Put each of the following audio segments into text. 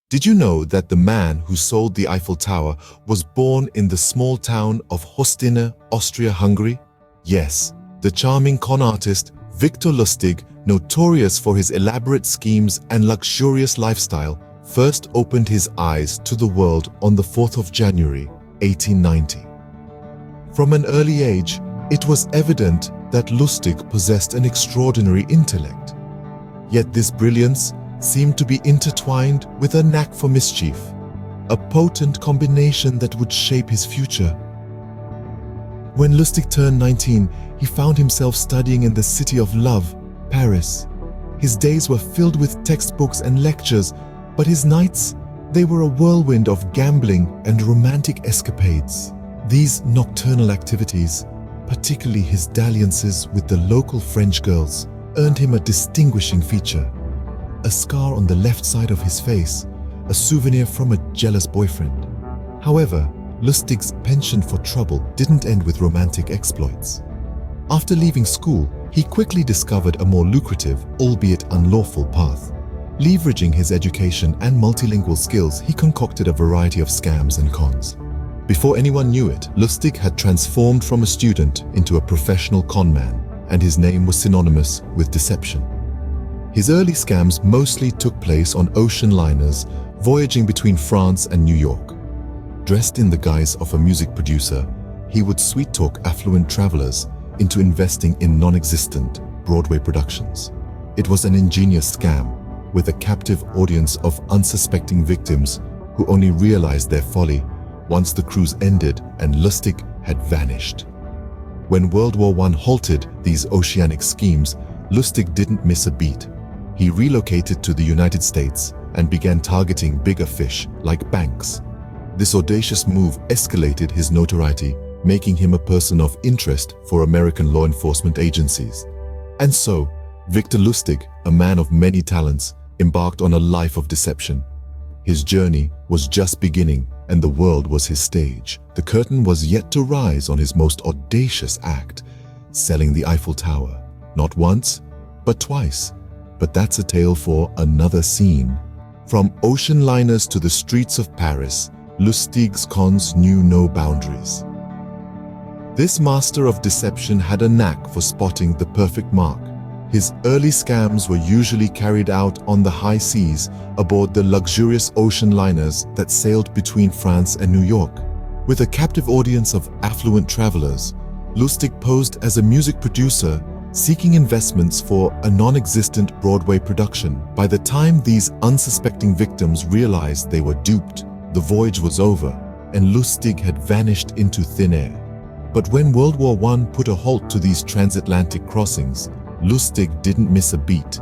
Did you know that the man who sold the Eiffel Tower was born in the small town of Hostine, Austria-Hungary? Yes, the charming con artist Victor Lustig, notorious for his elaborate schemes and luxurious lifestyle, first opened his eyes to the world on the 4th of January, 1890. From an early age, it was evident that Lustig possessed an extraordinary intellect. Yet this brilliance seemed to be intertwined with a knack for mischief, a potent combination that would shape his future. When Lustig turned 19, he found himself studying in the city of love, Paris. His days were filled with textbooks and lectures, but his nights, they were a whirlwind of gambling and romantic escapades. These nocturnal activities, particularly his dalliances with the local French girls, earned him a distinguishing feature. A scar on the left side of his face, a souvenir from a jealous boyfriend. However, Lustig's penchant for trouble didn't end with romantic exploits. After leaving school, he quickly discovered a more lucrative, albeit unlawful path. Leveraging his education and multilingual skills, he concocted a variety of scams and cons. Before anyone knew it, Lustig had transformed from a student into a professional con man, and his name was synonymous with deception. His early scams mostly took place on ocean liners voyaging between France and New York. Dressed in the guise of a music producer, he would sweet-talk affluent travelers into investing in non-existent Broadway productions. It was an ingenious scam with a captive audience of unsuspecting victims who only realized their folly once the cruise ended and Lustig had vanished. When World War I halted these oceanic schemes, Lustig didn't miss a beat. He relocated to the United States and began targeting bigger fish like banks. This audacious move escalated his notoriety, making him a person of interest for American law enforcement agencies. And so, Victor Lustig, a man of many talents, embarked on a life of deception. His journey was just beginning, and the world was his stage. The curtain was yet to rise on his most audacious act, selling the Eiffel Tower. Not once, but twice. But that's a tale for another scene. From ocean liners to the streets of Paris, Lustig's cons knew no boundaries. This master of deception had a knack for spotting the perfect mark. His early scams were usually carried out on the high seas aboard the luxurious ocean liners that sailed between France and New York. With a captive audience of affluent travelers, Lustig posed as a music producer seeking investments for a non-existent Broadway production. By the time these unsuspecting victims realized they were duped, the voyage was over and Lustig had vanished into thin air. But when World War I put a halt to these transatlantic crossings, Lustig didn't miss a beat.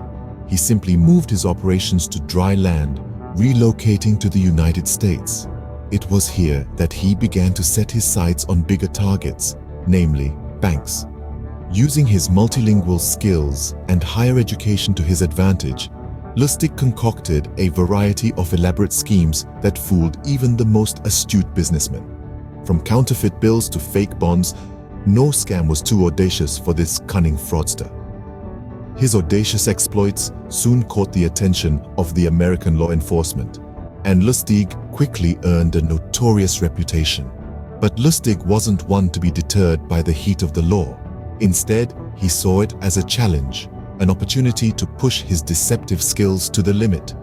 He simply moved his operations to dry land, relocating to the United States. It was here that he began to set his sights on bigger targets, namely banks. Using his multilingual skills and higher education to his advantage, Lustig concocted a variety of elaborate schemes that fooled even the most astute businessmen. From counterfeit bills to fake bonds, no scam was too audacious for this cunning fraudster. His audacious exploits soon caught the attention of the American law enforcement, and Lustig quickly earned a notorious reputation. But Lustig wasn't one to be deterred by the heat of the law. Instead, he saw it as a challenge, an opportunity to push his deceptive skills to the limit.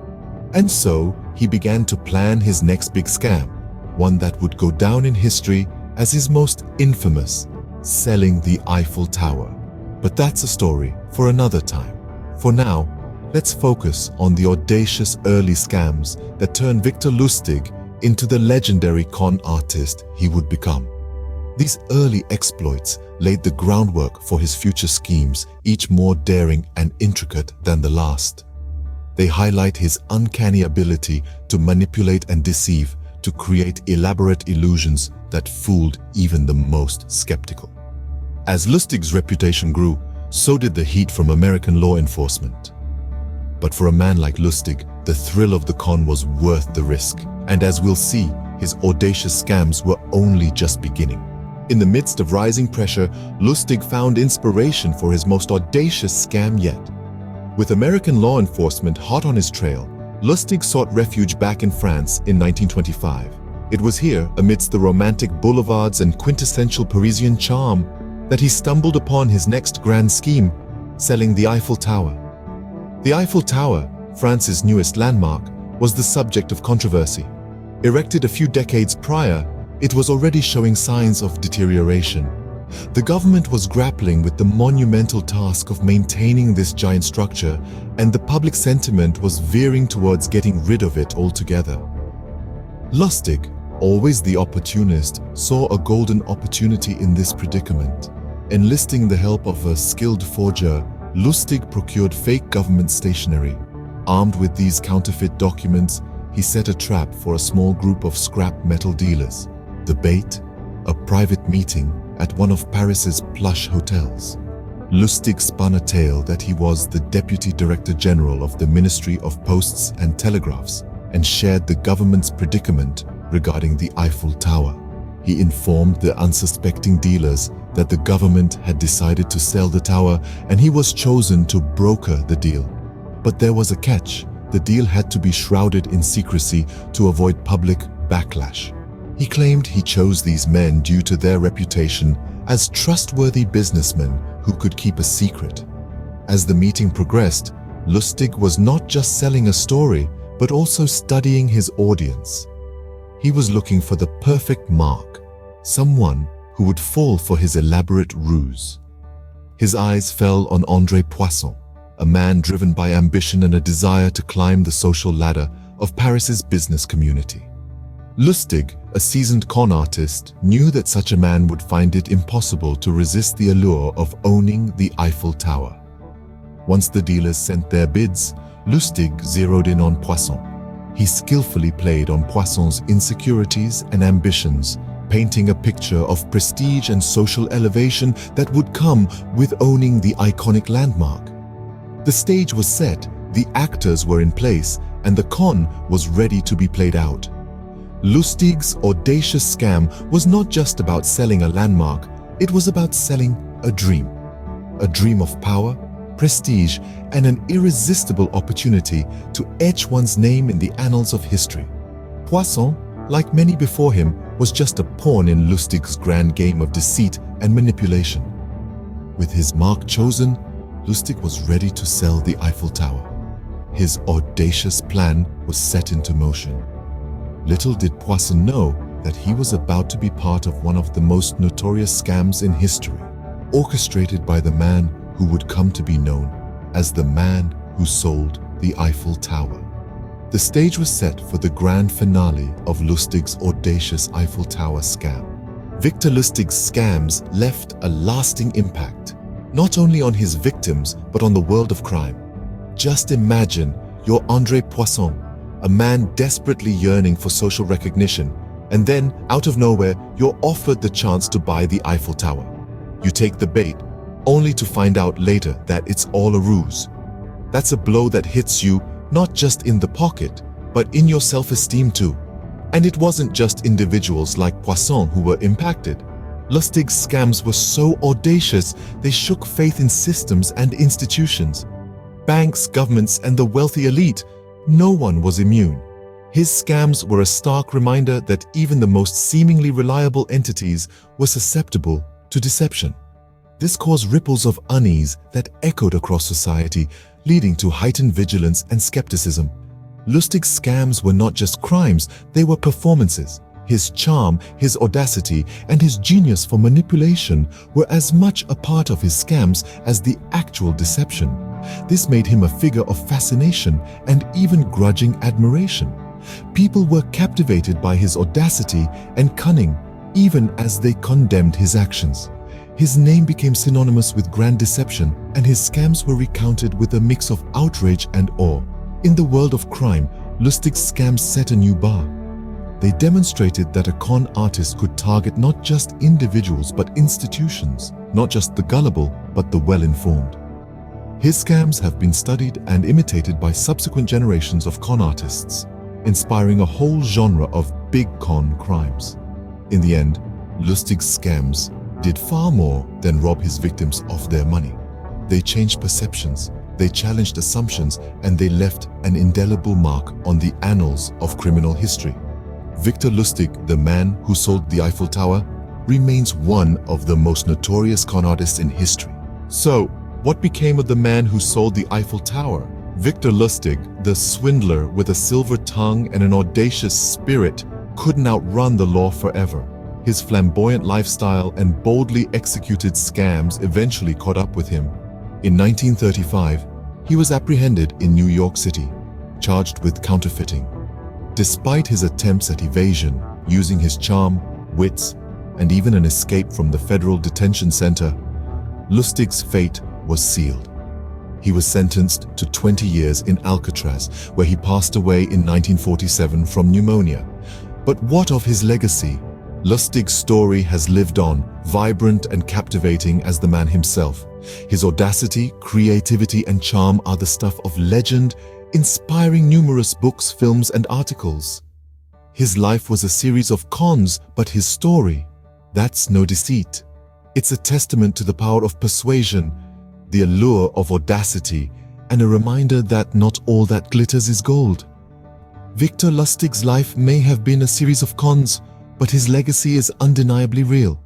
And so, he began to plan his next big scam, one that would go down in history as his most infamous, selling the Eiffel Tower. But that's a story for another time. For now, let's focus on the audacious early scams that turned Victor Lustig into the legendary con artist he would become. These early exploits laid the groundwork for his future schemes, each more daring and intricate than the last. They highlight his uncanny ability to manipulate and deceive, to create elaborate illusions that fooled even the most skeptical. As Lustig's reputation grew, so did the heat from American law enforcement. But for a man like Lustig, the thrill of the con was worth the risk. And as we'll see, his audacious scams were only just beginning. In the midst of rising pressure, Lustig found inspiration for his most audacious scam yet. With American law enforcement hot on his trail, Lustig sought refuge back in France in 1925. It was here, amidst the romantic boulevards and quintessential Parisian charm, that he stumbled upon his next grand scheme, selling the Eiffel Tower. The Eiffel Tower, France's newest landmark, was the subject of controversy. Erected a few decades prior, it was already showing signs of deterioration. The government was grappling with the monumental task of maintaining this giant structure, and the public sentiment was veering towards getting rid of it altogether. Lustig, always the opportunist, saw a golden opportunity in this predicament. Enlisting the help of a skilled forger, Lustig procured fake government stationery. Armed with these counterfeit documents, he set a trap for a small group of scrap metal dealers. The bait? A private meeting at one of Paris's plush hotels. Lustig spun a tale that he was the Deputy Director General of the Ministry of Posts and Telegraphs and shared the government's predicament regarding the Eiffel Tower. He informed the unsuspecting dealers that the government had decided to sell the tower, and he was chosen to broker the deal. But there was a catch. The deal had to be shrouded in secrecy to avoid public backlash. He claimed he chose these men due to their reputation as trustworthy businessmen who could keep a secret. As the meeting progressed, Lustig was not just selling a story, but also studying his audience. He was looking for the perfect mark, someone who would fall for his elaborate ruse. His eyes fell on André Poisson, a man driven by ambition and a desire to climb the social ladder of Paris's business community. Lustig, a seasoned con artist, knew that such a man would find it impossible to resist the allure of owning the Eiffel Tower. Once the dealers sent their bids, Lustig zeroed in on Poisson. He skillfully played on Poisson's insecurities and ambitions, painting a picture of prestige and social elevation that would come with owning the iconic landmark. The stage was set, the actors were in place, and the con was ready to be played out. Lustig's audacious scam was not just about selling a landmark, it was about selling a dream. A dream of power, prestige, and an irresistible opportunity to etch one's name in the annals of history. Poisson, like many before him, was just a pawn in Lustig's grand game of deceit and manipulation. With his mark chosen, Lustig was ready to sell the Eiffel Tower. His audacious plan was set into motion. Little did Poisson know that he was about to be part of one of the most notorious scams in history, orchestrated by the man who would come to be known as the man who sold the Eiffel Tower. The stage was set for the grand finale of Lustig's audacious Eiffel Tower scam. Victor Lustig's scams left a lasting impact, not only on his victims, but on the world of crime. Just imagine you're André Poisson, a man desperately yearning for social recognition, and then, out of nowhere, you're offered the chance to buy the Eiffel Tower. You take the bait, only to find out later that it's all a ruse. That's a blow that hits you not just in the pocket, but in your self-esteem too. And it wasn't just individuals like Poisson who were impacted. Lustig's scams were so audacious, they shook faith in systems and institutions. Banks, governments, and the wealthy elite, no one was immune. His scams were a stark reminder that even the most seemingly reliable entities were susceptible to deception. This caused ripples of unease that echoed across society, leading to heightened vigilance and skepticism. Lustig's scams were not just crimes, they were performances. His charm, his audacity, and his genius for manipulation were as much a part of his scams as the actual deception. This made him a figure of fascination and even grudging admiration. People were captivated by his audacity and cunning, even as they condemned his actions. His name became synonymous with grand deception, and his scams were recounted with a mix of outrage and awe. In the world of crime, Lustig's scams set a new bar. They demonstrated that a con artist could target not just individuals but institutions, not just the gullible but the well-informed. His scams have been studied and imitated by subsequent generations of con artists, inspiring a whole genre of big con crimes. In the end, Lustig's scams did far more than rob his victims of their money. They changed perceptions, They challenged assumptions and they left an indelible mark on the annals of criminal history. Victor Lustig, the man who sold the Eiffel Tower, remains one of the most notorious con artists in history. So, what became of the man who sold the Eiffel Tower? Victor Lustig, the swindler with a silver tongue and an audacious spirit, couldn't outrun the law forever. His flamboyant lifestyle and boldly executed scams eventually caught up with him. In 1935, he was apprehended in New York City, charged with counterfeiting. Despite his attempts at evasion, using his charm, wits, and even an escape from the federal detention center, Lustig's fate was sealed. He was sentenced to 20 years in Alcatraz, where he passed away in 1947 from pneumonia. But what of his legacy? Lustig's story has lived on, vibrant and captivating as the man himself. His audacity, creativity, and charm are the stuff of legend, inspiring numerous books, films, and articles. His life was a series of cons, but his story, that's no deceit. It's a testament to the power of persuasion, the allure of audacity, and a reminder that not all that glitters is gold. Victor Lustig's life may have been a series of cons, but his legacy is undeniably real.